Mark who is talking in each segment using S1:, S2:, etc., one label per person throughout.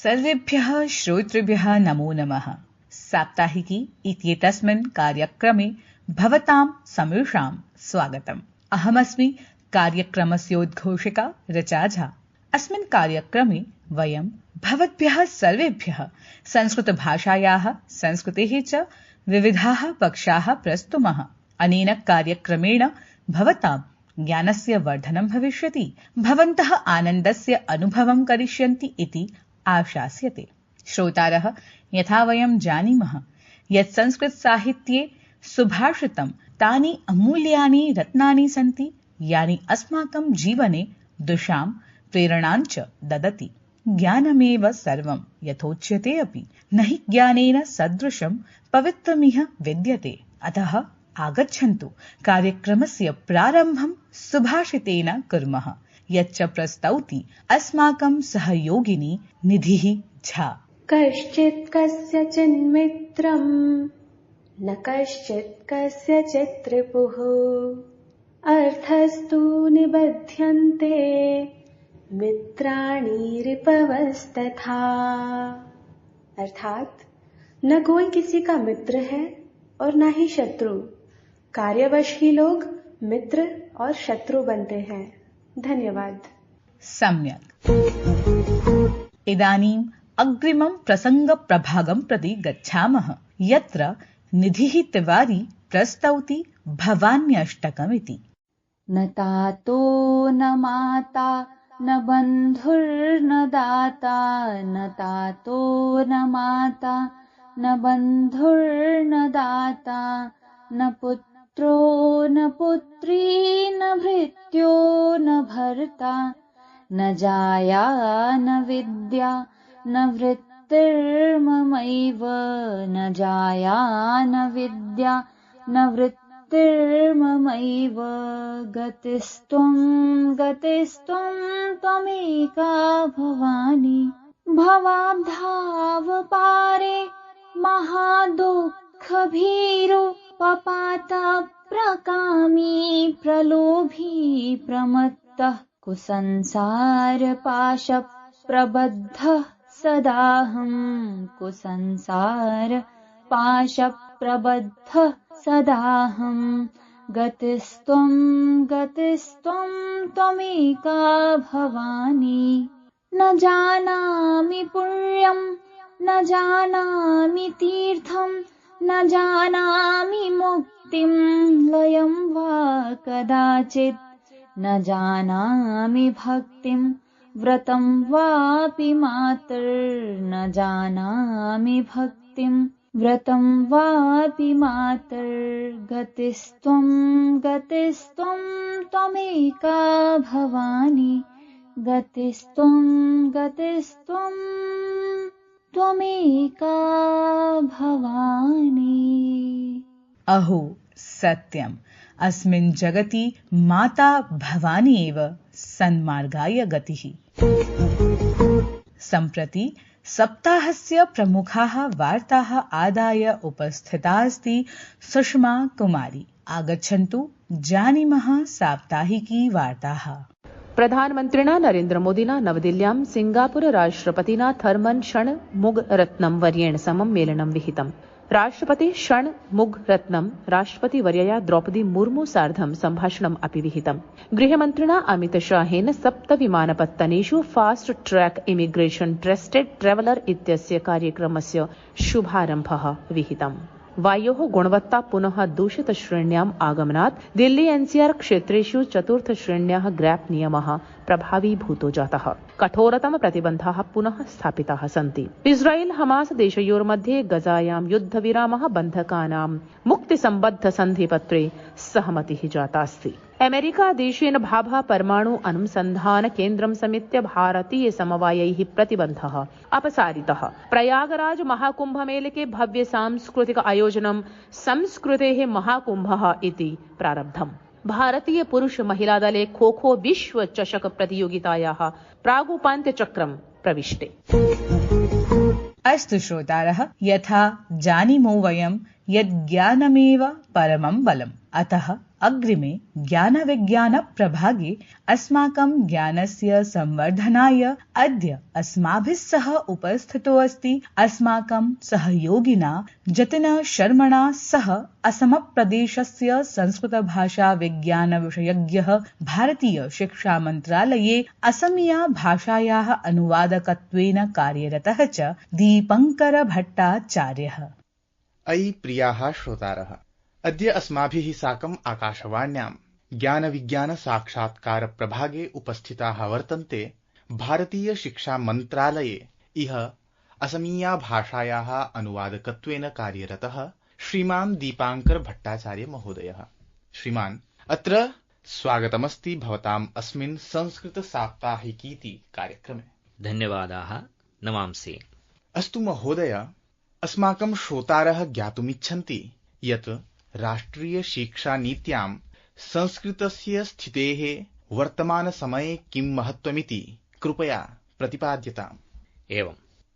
S1: सर्वेभ्यः श्रोतृभ्यः नमो नमः। साप्ताहिकी इत्येतस्मिन् कार्यक्रमे भवतां समीक्षां स्वागतम्। अहमस्मि कार्यक्रमस्योद्घोषिका ऋचा झा। अस्मिन् कार्यक्रमे वयं भवद्भ्यः सर्वेभ्यः संस्कृतभाषायाः संस्कृतेः च विविधाः पक्षाः प्रस्तुमः। अनेन कार्यक्रमेण भवतां ज्ञानस्य वर्धनं भविष्यति, भवन्तः आनन्दस्य अनुभवं करिष्यन्ति इति आशास्यते। श्रोतारः, यथा वयं जानीमः यत् संस्कृतसाहित्ये सुभाषितं तानि अमूल्यानि रत्नानि सन्ति यानि अस्माकं जीवने दिशां प्रेरणां च ददति। ज्ञानमेव सर्वं यथोच्यते अपि न हि ज्ञानेन सदृशं पवित्रमिह विद्यते। अतः आगच्छन्तु कार्यक्रमस्य प्रारम्भं सुभाषितेन कुर्मः, यच्च प्रस्तौति अस्माकं सहयोगिनी निधिः झा।
S2: कश्चित् कस्यचिन्मित्रम् न कश्चित् कस्यचित् रिपुः, अर्थस्तु निबध्यन्ते मित्राणि रिपवस्तथा। अर्थात न कोई किसी का मित्र है और न ही शत्रु। कार्यवश ही लोग मित्र और शत्रु बनते हैं। धन्यवाद।
S1: सम्यक्। इदानीम् अग्रिमं प्रसङ्गप्रभागं प्रति गच्छामः, यत्र निधिः तिवारी प्रस्तौति भवान्यष्टकमिति।
S3: न तातो न माता न बन्धुर्न दाता, न तातो न माता न बन्धुर्न दाता, न पुत्रो न पुत्री न भृत्यो न भर्ता, न जाया न विद्या न वृत्तिर्ममैव, न जाया न विद्या न वृत्तिर्ममैव। गतिस्त्वं त्वमेका भवानी, भवाब्धाव पारे महादुःखभीरो, पपाता प्रकामी प्रलोभी प्रमत्तः, कुसंसार पाश प्रबद्धः सदाहं, कुसंसार पाश प्रबद्धः सदाहं। गतिस्त्वं त्वमेका भवानी, न जानामि पुण्यं न जानामि तीर्थं, न जानामि मुक्तिं लयं वा कदाचित्, न जानामि भक्तिं व्रतं वापि मातर्, जानामि भक्तिं व्रतं वापि मातर्। गतिस्त्वं त्वमेका भवानी, गतिस्त्वं त्वमेका भवानी।
S1: अहो सत्यम्, अस्मिन् जगति माता भवानी एव सन्मार्गाय गतिः। सम्प्रति सप्ताहस्य प्रमुखाः वार्ताः आदाय उपस्थिता अस्ति सुषमा कुमारी। आगच्छन्तु जानीमः साप्ताहिकी वार्ताः।
S4: प्रधानमन्त्रिणा नरेन्द्रमोदिना नवदिल्ल्यां सिंगापुर राष्ट्रपतिना थर्मन् षण्मुगरत्नं वर्येण समं मेलनं विहितम्। राष्ट्रपति षण्मुगरत्नं राष्ट्रपतिवर्यया द्रौपदी मुर्मू सार्धं सम्भाषणम् अपि विहितम्। गृहमन्त्रिणा अमितशाहेन 7 विमानपत्तनेषु fast track immigration trusted traveller इत्यस्य कार्यक्रमस्य शुभारम्भः विहितम्। वायोः गुणवत्ता पुनः दूषित श्रेण्याम् आगमनात् दिल्ली एनसीआर क्षेत्रेषु 4th श्रेण्याः ग्रैप नियमः प्रभावीभूतो जातः। कठोरतम प्रतिबन्धाः पुनः स्थापिताः सन्ति। इस्राएल हमास देशयोर्मध्ये गजायां युद्धविरामः बन्धकानां मुक्तिसम्बद्ध सन्धिपत्रे सहमतिः जातास्ति। अमेरिका देशेन भाभा परमाणु अनुसन्धान केन्द्रं समेत्य भारतीय समवायैः प्रतिबन्धः अपसारितः। प्रयागराज महाकुम्भमेलके भव्य सांस्कृतिक आयोजनं संस्कृतेः महाकुम्भः इति प्रारब्धम्। भारतीय पुरुष महिला दले खो खो विश्व चषक प्रतियोगितायाः प्रागुपान्त्यचक्रं प्रविष्टे।
S1: अस्तु श्रोतारः, यथा जानीमो वयं यज्ञानमेव परमं बलम्। अतः अग्रिमे ज्ञानविज्ञानप्रभागे अस्माकं ज्ञानस्य संवर्धनाय अद्य अस्माभिः सह उपस्थितो अस्ति अस्माकं सहयोगिना जतिन शर्मणा सह असमप्रदेशस्य संस्कृतभाषा विज्ञानविषयज्ञः भारतीय शिक्षा मन्त्रालये असमीया भाषायाः अनुवादकत्वेन कार्यरतः च दीपङ्कर भट्टाचार्यः।
S5: अयि प्रियाः श्रोतारः, अद्य अस्माभिः साकम् आकाशवाण्यां ज्ञानविज्ञानसाक्षात्कारप्रभागे उपस्थिताः वर्तन्ते भारतीय शिक्षा मन्त्रालये इह असमीया भाषायाः अनुवादकत्वेन कार्यरतः श्रीमान् दीपाङ्कर भट्टाचार्य महोदयः। श्रीमान्, अत्र स्वागतमस्ति भवताम् अस्मिन् संस्कृत साप्ताहिकीति कार्यक्रमे।
S6: धन्यवादाः, नमांसि।
S5: अस्तु महोदय, अस्माकं श्रोतारः ज्ञातुमिच्छन्ति यत् राष्ट्रियशिक्षानीत्यां संस्कृतस्य स्थितेः वर्तमानसमये किं महत्त्वमिति कृपया प्रतिपाद्यताम्।
S6: एवं,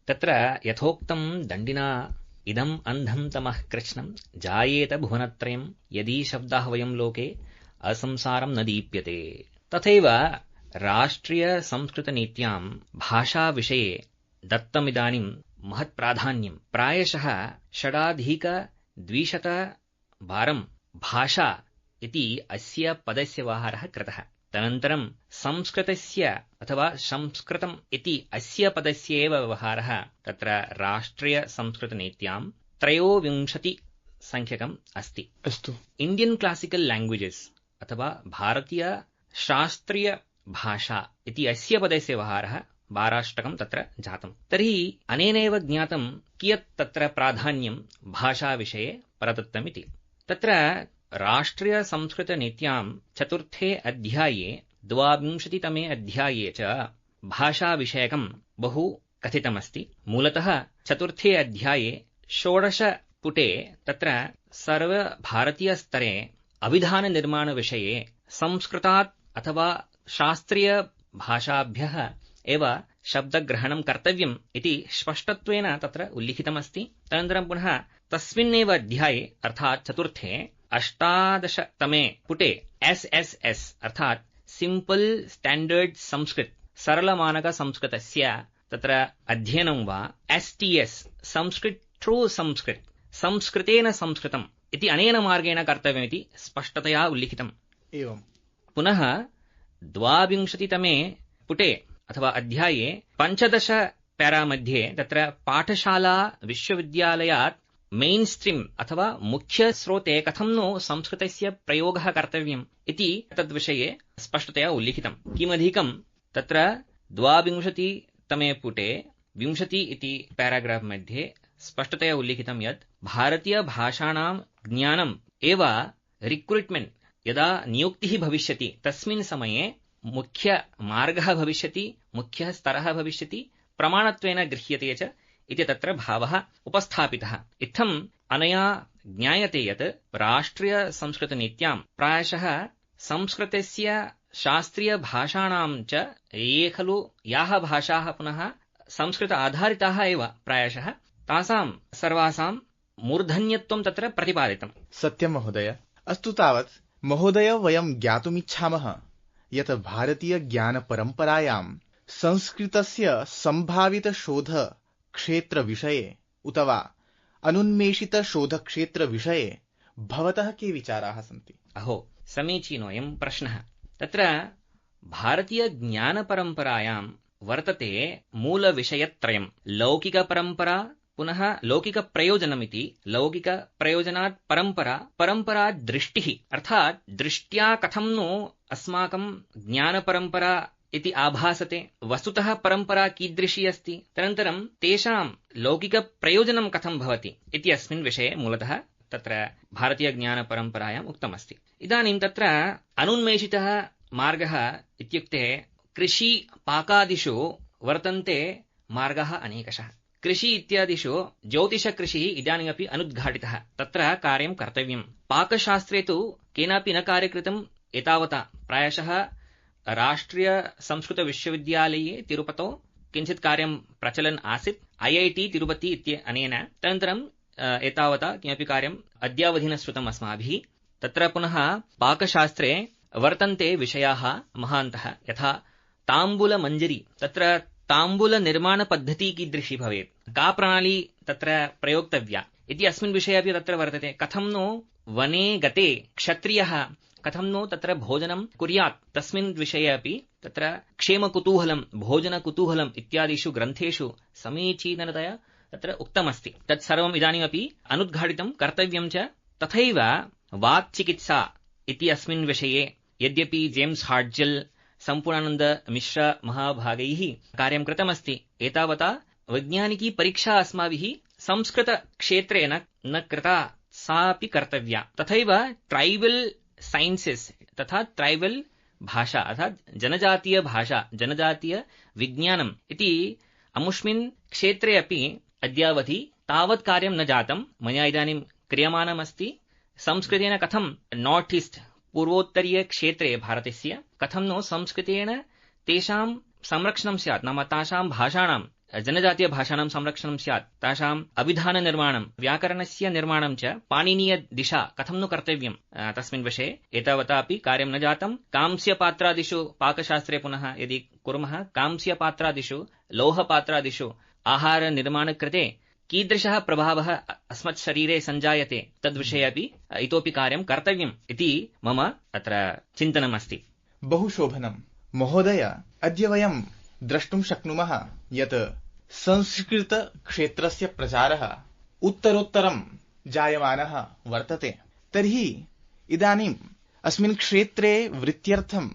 S6: तत्र यथोक्तं दण्डिना इदम् अन्धं तमः कृष्णं जायेत भुवनत्रयं यदि शब्दाः वयं लोके असंसारं न दीप्यते। तथैव राष्ट्रियसंस्कृतनीत्यां भाषाविषये दत्तमिदानीं महत्प्राधान्यं। प्रायशः 6,200 भाषा इति अस्य पदस्य व्यवहारः कृतः। तदनन्तरं संस्कृतस्य अथवा संस्कृतम् इति अस्य पदस्य एव व्यवहारः तत्र राष्ट्रियसंस्कृतनीत्यां 23 संख्यकम् अस्ति।
S5: अस्तु,
S6: इण्डियन् क्लासिकल् लैङ्ग्वेजेस् अथवा भारतीय शास्त्रीय भाषा इति अस्य पदस्य व्यवहारः 12 तत्र जातम्। तर्हि अनेनैव ज्ञातं कियत् तत्र प्राधान्यं भाषाविषये प्रदत्तमिति। तत्र राष्ट्रियसंस्कृतनीत्यां 4थे अध्याये 22तमे अध्याये च भाषाविषयकं बहु कथितमस्ति। मूलतः 4थे अध्याये 16 पुटे तत्र सर्वभारतीयस्तरे अभिधाननिर्माणविषये संस्कृतात् अथवा शास्त्रीयभाषाभ्यः एव शब्दग्रहणं कर्तव्यम् इति स्पष्टत्वेन तत्र उल्लिखितमस्ति। तदनन्तरं पुनः तस्मिन्नेव अध्याये अर्थात् 4थे 18तमे पुटे SSS अर्थात् सिम्पल् स्टैण्डर्ड् संस्कृत सरलमानकसंस्कृतस्य तत्र अध्ययनं वा STS संस्कृत ट्रू संस्कृत संस्कृतेन संस्कृतम् इति अनेन मार्गेण कर्तव्यमिति स्पष्टतया उल्लिखितम्।
S5: एवं
S6: पुनः 22तमे पुटे अथवा अध्याये 15 पैरा मध्ये तत्र पाठशाला विश्वविद्यालयात् मेन् स्ट्रीम् अथवा मुख्यस्रोते कथं नो संस्कृतस्य प्रयोगः कर्तव्यम् इति तद्विषये स्पष्टतया उल्लिखितम्। किमधिकं तत्र 22तमे पुटे 20 इति पैराग्राफ् मध्ये स्पष्टतया उल्लिखितं यत् भारतीयभाषाणां ज्ञानम् एव रिक्रूट्मेण्ट् यदा नियुक्तिः भविष्यति तस्मिन् समये मुख्य मार्गः भविष्यति, मुख्यः स्तरः भविष्यति, प्रमाणत्वेन गृह्यते च इति तत्र भावः उपस्थापितः। इत्थम् अनया ज्ञायते यत् राष्ट्रियसंस्कृतनीत्यां प्रायशः संस्कृतस्य शास्त्रीयभाषाणां च ये खलु याः भाषाः पुनः संस्कृत आधारिताः एव प्रायशः तासां सर्वासां मूर्धन्यत्वं तत्र प्रतिपादितम्।
S5: सत्यं महोदय। अस्तु, तावत् महोदय, वयं ज्ञातुमिच्छामः यत् भारतीयज्ञानपरम्परायां संस्कृतस्य सम्भावितशोधक्षेत्रविषये उत वा अनुन्मेषितशोधक्षेत्रविषये भवतः के विचाराः सन्ति?
S6: अहो, समीचीनोऽयं प्रश्नः। तत्र भारतीयज्ञानपरम्परायां वर्तते मूलविषयत्रयम्। लौकिकपरम्परा, पुनः लौकिकप्रयोजनमिति, लौकिकप्रयोजनात् परम्परा, परम्परात् दृष्टिः अर्थात् दृष्ट्या कथं नो अस्माकं ज्ञानपरम्परा इति आभासते। वस्तुतः परम्परा कीदृशी अस्ति, तदनन्तरं तेषां लौकिकप्रयोजनं कथं भवति इति अस्मिन् विषये मूलतः तत्र भारतीयज्ञानपरम्परायाम् उक्तमस्ति। इदानीं तत्र अनुन्मेषितः मार्गः इत्युक्ते कृषिपाकादिषु वर्तन्ते मार्गाः अनेकशः। कृषि इत्यादिषु ज्योतिषकृषिः इदानीमपि अनुद्घाटितः, तत्र कार्यं कर्तव्यम्। पाकशास्त्रे तु केनापि न कार्यकृतम् एतावता। प्रायशः राष्ट्रियसंस्कृतविश्वविद्यालये तिरुपतौ किञ्चित् कार्यं प्रचलन् आसीत्, IIT तिरुपति इत्यनेन। तदनन्तरं एतावता किमपि कार्यम् अद्यावधि न श्रुतम् अस्माभिः। तत्र पुनः पाकशास्त्रे वर्तन्ते विषयाः महान्तः, यथा ताम्बूलमञ्जरी। तत्र ताम्बूलनिर्माणपद्धतिः कीदृशी भवेत्, का प्रणाली तत्र प्रयोक्तव्या इति अस्मिन् विषये अपि तत्र वर्तते। कथं नो वने गते क्षत्रियः कथं नो तत्र भोजनं कुर्यात्, तस्मिन् विषये अपि तत्र क्षेमकुतूहलं, भोजनकुतूहलम् इत्यादिषु ग्रन्थेषु समीचीनतया तत्र उक्तमस्ति। तत्सर्वम् इदानीमपि अनुद्घाटितं कर्तव्यं च। तथैव वाक्चिकित्सा इति अस्मिन् विषये यद्यपि जेम्स् हार्ट्जेल्, सम्पूर्णानन्दमिश्र महाभागैः कार्यं कृतमस्ति, एतावता वैज्ञानिकी परीक्षा अस्माभिः संस्कृतक्षेत्रे न कृता, सापि कर्तव्या। तथैव ट्रैबल् साइन्सेस् तथा ट्रैबल् भाषा अर्थात् जनजातीयभाषा, जनजातीयविज्ञानम् इति अमुष्मिन् क्षेत्रे अपि अद्यावधि तावत् कार्यं न जातं। मया इदानीं क्रियमाणमस्ति। संस्कृतेन कथं नार्त् ईस्ट् पूर्वोत्तरीयक्षेत्रे भारतस्य कथं नो संस्कृतेन तेषां संरक्षणं स्यात्, नाम तासां भाषाणां, जनजातीयभाषाणां संरक्षणं स्यात्, तासाम् अभिधाननिर्माणं, व्याकरणस्य निर्माणं च पाणिनीयदिशा कथं नु कर्तव्यं, तस्मिन् विषये एतावता अपि कार्यं न जातं। कांस्यपात्रादिषु पाकशास्त्रे पुनः यदि कुर्मः, कांस्यपात्रादिषु लौहपात्रादिषु आहारनिर्माणकृते कीदृशः प्रभावः अस्मत् शरीरे सञ्जायते, तद्विषये अपि इतोपि कार्यं कर्तव्यम् इति मम अत्र चिन्तनमस्ति।
S5: बहु शोभनं महोदय। अद्य वयं द्रष्टुं शक्नुमः यत् संस्कृतक्षेत्रस्य प्रचारः उत्तरोत्तरं जायमानः वर्तते। तर्हि इदानीम् अस्मिन् क्षेत्रे वृत्त्यर्थं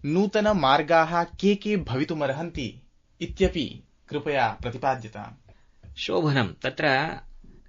S5: नूतनमार्गाः के भवितुमर्हन्ति इत्यपि कृपया प्रतिपाद्यताम्।
S6: शोभनं, तत्र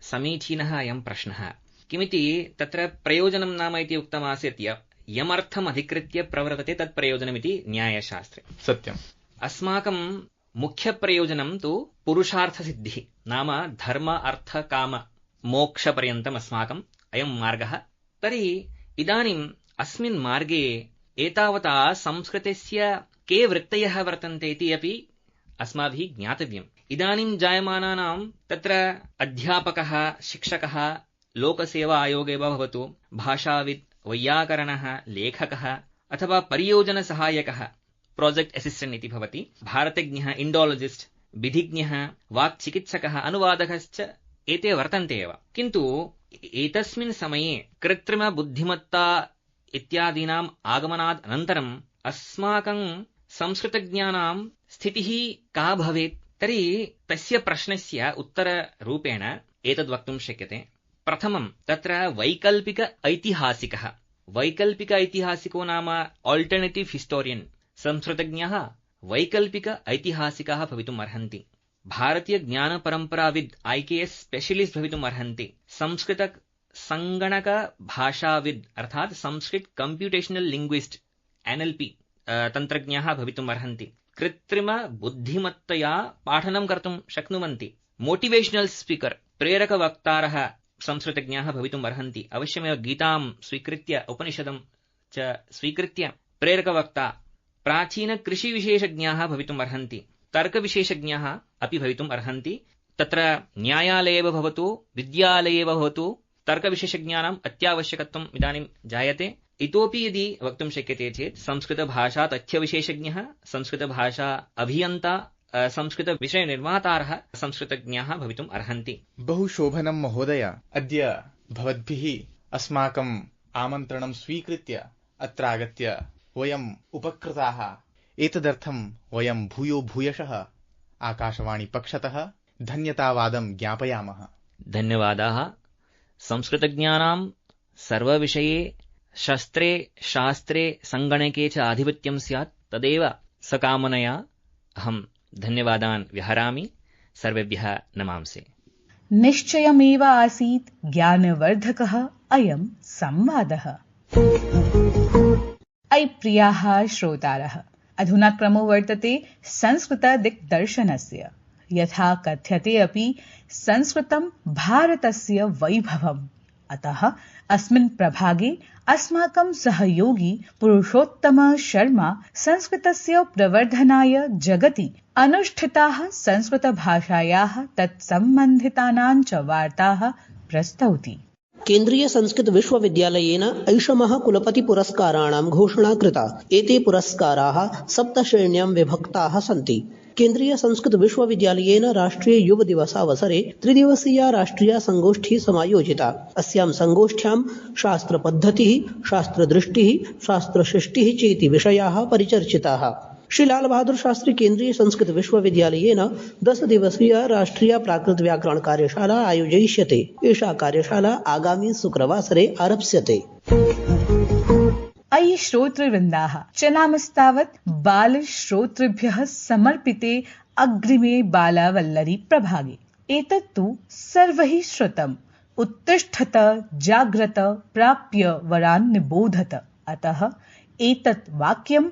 S6: समीचीनः अयं प्रश्नः। किमिति तत्र प्रयोजनं नाम इति उक्तमासीत्, यमर्थम् अधिकृत्य प्रवर्तते तत् प्रयोजनमिति न्यायशास्त्रे।
S5: सत्यम्।
S6: अस्माकं मुख्यप्रयोजनं तु पुरुषार्थसिद्धिः, नाम धर्म अर्थ काम मोक्षपर्यन्तम् अस्माकम् अयं मार्गः। तर्हि इदानीम् अस्मिन् मार्गे एतावता संस्कृतस्य के वृत्तयः वर्तन्ते इति अपि अस्माभिः ज्ञातव्यम्। इदानीं जायमानानां तत्र अध्यापकः, शिक्षकः, लोकसेवा आयोगे वा भवतु, भाषाविद्, वैयाकरणः, लेखकः अथवा परियोजनसहायकः, प्रोजेक्ट् असिस्टेण्ट् इति भवति, भारतज्ञः, इण्डोलजिस्ट्, विधिज्ञः, वाक्चिकित्सकः, अनुवादकश्च एते वर्तन्ते एव। किन्तु एतस्मिन् समये कृत्रिमबुद्धिमत्ता इत्यादीनाम् आगमनात् अनन्तरम् अस्माकं संस्कृतज्ञानां स्थितिः का भवेत्? तर्हि तस्य प्रश्नस्य उत्तररूपेण एतद् वक्तुं शक्यते। प्रथमं तत्र वैकल्पिक ऐतिहासिकः। वैकल्पिक ऐतिहासिको नाम आल्टर्नेटिव् हिस्टोरियन्। संस्कृतज्ञाः वैकल्पिक ऐतिहासिकाः भवितुम् अर्हन्ति। भारतीयज्ञानपरम्पराविद् IKS स्पेशलिस्ट् भवितुम् अर्हन्ति। संस्कृत सङ्गणकभाषाविद् अर्थात् संस्कृत कम्प्यूटेशनल् लिङ्ग्विस्ट् NLP तन्त्रज्ञाः भवितुम् अर्हन्ति। कृत्रिमबुद्धिमत्तया पाठनं कर्तुं शक्नुवन्ति। मोटिवेशनल् स्पीकर्, प्रेरकवक्तारः संस्कृतज्ञाः भवितुम् अर्हन्ति। अवश्यमेव गीतां स्वीकृत्य, उपनिषदं च स्वीकृत्य प्रेरकवक्ता। प्राचीनकृषिविशेषज्ञाः भवितुम् अर्हन्ति। तर्कविशेषज्ञाः अपि भवितुम् अर्हन्ति। तत्र न्यायालये एव भवतु, विद्यालये एव भवतु, तर्कविशेषज्ञानाम् अत्यावश्यकत्वम् इदानीं जायते। इतोपि यदि वक्तुं शक्यते चेत् संस्कृतभाषा तथ्यविशेषज्ञः, संस्कृतभाषा अभियन्ता, संस्कृतविषयनिर्मातारः संस्कृतज्ञाः भवितुम् अर्हन्ति।
S5: बहु शोभनं महोदय। अद्य भवद्भिः अस्माकम् आमन्त्रणं स्वीकृत्य अत्र आगत्य वयम् उपकृताः। एतदर्थं वयं भूयो भूयशः आकाशवाणीपक्षतः धन्यतावादं ज्ञापयामः।
S6: धन्यवादाः। संस्कृतज्ञानां सर्वविषये शस्त्रे शास्त्रे सङ्गणके च आधिपत्यं स्यात्, तदेव सकामनया अहं धन्यवादान् व्यहरामि। सर्वेभ्यः नमांसे।
S1: निश्चयमेव आसीत् ज्ञानवर्धकः अयं संवादः। अयि प्रियाः श्रोतारः, अधुना क्रमो वर्तते संस्कृतदिग्दर्शनस्य। यथा कथ्यते अपि संस्कृतं भारतस्य वैभवम्। अतः अस्मिन् प्रभागे अस्माकं सहयोगी पुरुषोत्तम शर्मा संस्कृतस्य प्रवर्धनाय जगति अनुष्ठिताः संस्कृतभाषायाः तत्सम्बन्धितानां च वार्ताः प्रस्तौति।
S7: केन्द्रीय संस्कृत विश्वविद्यालयेन ऐषमः कुलपति पुरस्काराणां घोषणा कृता। एते पुरस्काराः 7 श्रेण्यां विभक्ताः सन्ति। केन्द्रीय संस्कृत विश्वविद्यालयेन राष्ट्रिय युव दिवसावसरे 3 दिवसीया राष्ट्रिय संगोष्ठी समायोजिता। अस्यां संगोष्ठ्यां शास्त्रपद्धतिः, शास्त्रदृष्टिः, शास्त्रशिष्टिः चेति विषयाः परिचर्चिताः। श्री लाल बहादुर शास्त्री केन्द्रीय संस्कृत विश्वविद्यालयेन 10 दिवसीय राष्ट्रिय प्राकृत व्याकरण कार्यशाला आयोजयिष्यते। एषा कार्यशाला आगामी शुक्रवासरे आरप्स्यते।
S1: अयि श्रोतृवृन्दाः, चलामस्तावत् बालश्रोतृभ्यः समर्पिते अग्रिमे बालावल्लरी प्रभागे। एतत्तु सर्वैः श्रुतम्। उत्तिष्ठत, जाग्रत, प्राप्य वरान् निबोधत। अतः एतत् वाक्यं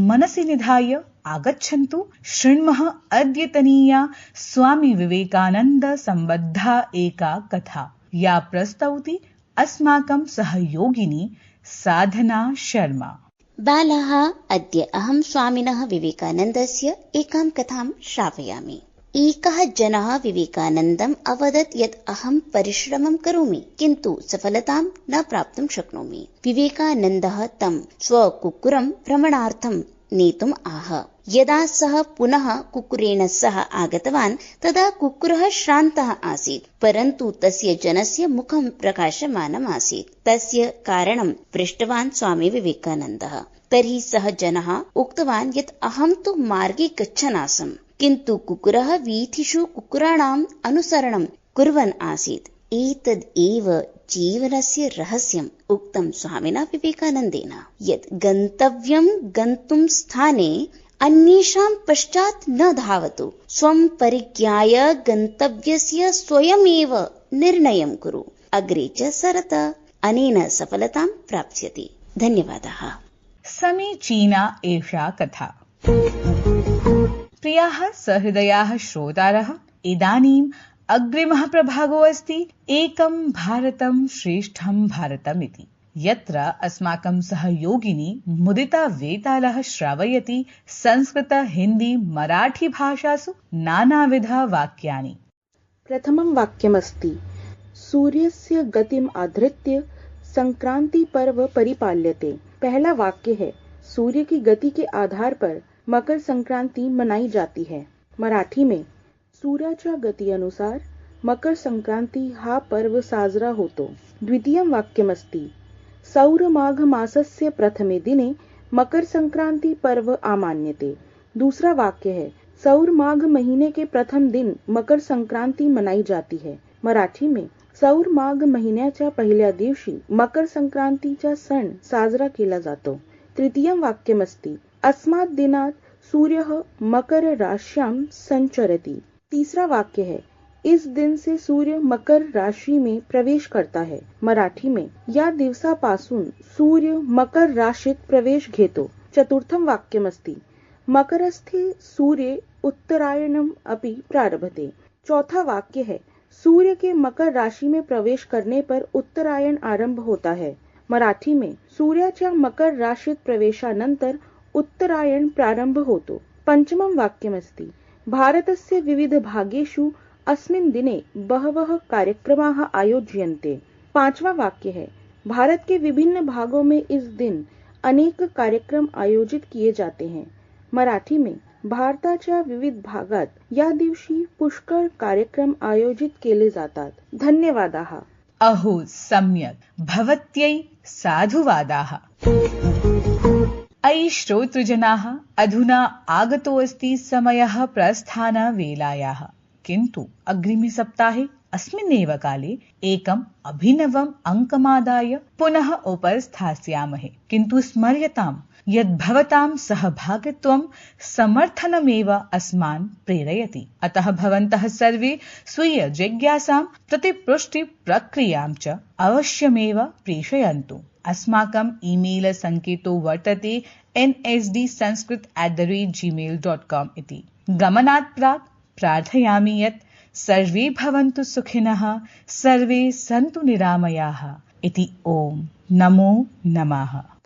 S1: मनसि निधाय आगच्छन्तु, शृण्मः अद्यतनीया स्वामी विवेकानन्द सम्बद्धा एका कथा, या प्रस्तौति अस्माकं सहयोगिनी साधना शर्मा।
S8: बालाः, अद्य अहं स्वामिनः विवेकानन्दस्य एकां कथां श्रावयामि। एकः जनः विवेकानन्दम् अवदत् यत् अहं परिश्रमं करोमि, किन्तु सफलतां न प्राप्तुं शक्नोमि। विवेकानन्दः तं स्वकुक्कुरं भ्रमणार्थं नेतुम् आह। यदा सः पुनः कुक्कुरेण सह आगतवान्, तदा कुक्कुरः श्रान्तः आसीत्, परन्तु तस्य जनस्य मुखं प्रकाशमानम् आसीत्। तस्य कारणं पृष्टवान् स्वामी विवेकानन्दः। तर्हि सः जनः उक्तवान् यत् अहं तु मार्गे गच्छन् आसम्, किन्तु कुक्कुरः वीथिषु कुक्कुराणाम् अनुसरणं कुर्वन् आसीत्। एतद् एव जीवनस्य रहस्यम् उक्तं स्वामिना विवेकानन्देन, यत् गन्तव्यं गन्तुं स्थाने अन्येषां पश्चात् न धावतु, स्वं परिज्ञाय गन्तव्यस्य स्वयमेव निर्णयं कुरु, अग्रे च सरत, अनेन सफलतां प्राप्स्यति। धन्यवादः।
S1: समीचीना एषा कथा। प्रियाः सहृदयाः श्रोतारः, इदानीम् अग्रिमः प्रभागो अस्ति एकं भारतं श्रेष्ठं भारतम् इति, यत्र अस्माकं सहयोगिनी मुदिता वेतालः श्रावयति संस्कृत, हिन्दी, मराठी भाषासु नानाविध वाक्यानि।
S2: प्रथमं वाक्यमस्ति, सूर्यस्य गतिम् आधृत्य संक्रांति पर्व परिपाल्यते। पहला वाक्य है, सूर्य की गति के आधार पर मकर संक्रांति मनाई जाती है। मराठी में सूर्याच्या गती अनुसार मकर संक्रांति हा पर्व साजरा होतो। द्वितीयं वाक्यमस्ति, सौर माघ मासस्य प्रथमे दिने मकर संक्रांति पर्व आमान्यते। दूसरा वाक्य है, सौर माघ महीने के प्रथम दिन मकर संक्रांति मनाई जाती है। मराठी में सौर माघ महिन्याच्या पहिल्या दिवशी मकर संक्रांतीचा सण साजरा केला जातो। तृतीयं वाक्यमस्ति, अस्मात् दिनात् सूर्यः मकर राश्यां संचरति। तीसरा वाक्य है, इस दिन से सूर्य मकर राशि में प्रवेश करता है। मराठी में या दिवसापासून सूर्य मकर राशीत प्रवेश घेतो। चतुर्थं वाक्यमस्ति, मकरस्थे सूर्ये उत्तरायणम् अपि प्रारभते। चौथा वाक्य है, सूर्य के मकर राशि में प्रवेश करने पर उत्तरायण आरंभ होता है। मराठी में सूर्याच्या मकर राशीत प्रवेशानंतर उत्तरायण प्रारंभ होतो। पंचमं वाक्यमस्ति, भारतस्य विविध भागेषु अस्मिन् दिने बहवः कार्यक्रमाः आयोज्यन्ते। पांचवा वाक्य है, भारत के विभिन्न भागों में इस दिन अनेक कार्यक्रम आयोजित किए जाते हैं। मराठी में भारताच्या विविध भागात या दिवशी पुष्कळ कार्यक्रम आयोजित केले जातात। धन्यवादाः।
S1: अहो सम्यक्, भवत्यै साधुवादाः। अयि श्रोतृजनाः, अधुना आगतो अस्ति समयः प्रस्थानवेलायाः, किन्तु अग्रिमे सप्ताहे अस्मिन्नेव काले एकम् अभिनवम् अङ्कमादाय पुनः उपस्थास्यामहे। किन्तु स्मर्यताम् यत् भवतां सहभागित्वं समर्थनमेव अस्मान् प्रेरयति। अतः भवन्तः सर्वे स्वीय जिज्ञासां प्रतिपुष्टि प्रक्रियां च अवश्यमेव प्रेषयन्तु। अस्माकम् ईमेल सङ्केतो वर्तते nsdsanskrit@gmail.com इति। गमनात् प्राक् प्रार्थयामि यत् सर्वे भवन्तु सुखिनः सर्वे सन्तु निरामयाः इति ओम नमो नमः।